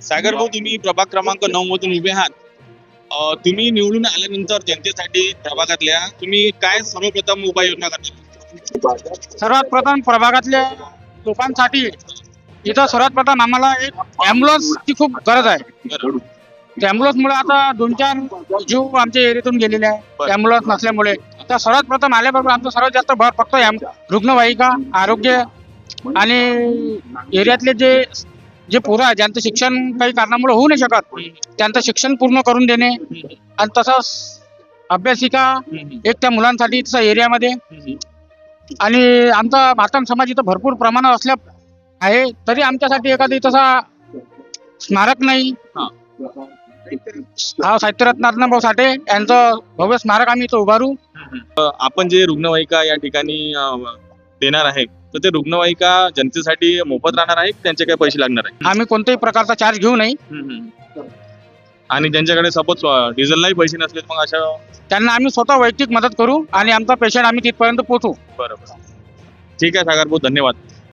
सागर भाऊ, तुम्ही प्रभाग क्रमांक 9 मधून उभे आहात. तुम्ही निवडून आल्यानंतर जनतेसाठी प्रभागातल्या तुम्ही काय सर्वप्रथम उपाययोजना करणार? सर्वात प्रथम प्रभागातल्या लोकांसाठी इथं सर्वात प्रथम आम्हाला एक ॲम्ब्युलन्सची खूप गरज आहे. बरं. त्या ॲम्ब्युलन्समुळे आता 2-4 जीव आमच्या एरियातून गेलेले आहे बरं. ॲम्ब्युलन्स नसल्यामुळे. तर सर्वात प्रथम आल्याबरोबर आमचं सर्वात जास्त भर फक्त रुग्णवाहिका, आरोग्य आणि एरियातले जे जे पोरं आहे ज्यांचं शिक्षण काही कारणामुळे होऊ नाही शकत त्यांचं शिक्षण पूर्ण करून देणे आणि तसंच अभ्यासिका एक त्या मुलांसाठी तसं एरियामध्ये. आणि आमचा मातंग समाज इथं भरपूर प्रमाणात असल्या आहे तरी आमच्यासाठी एखादी तसा स्मारक नाही. हा साहित्यरत्न अण्णाभाऊ साठे यांचं भव्य स्मारक आम्ही इथं उभारू. आपण जे रुग्णवाहिका या ठिकाणी देणार आहे, तर ते रुग्णवाहिका जनतेसाठी मोफत राहणार आहे, त्यांचे काही पैसे लागणार आहे? आम्ही कोणत्याही प्रकारचा चार्ज घेऊ नाही. आणि ज्यांच्याकडे सपोज डिझेललाही पैसे नसले मग अशा त्यांना आम्ही स्वतः वैयक्तिक मदत करू आणि आमचा पेशंट आम्ही तिथपर्यंत पोहोचू. बरोबर. ठीक आहे सागर भाऊ, धन्यवाद.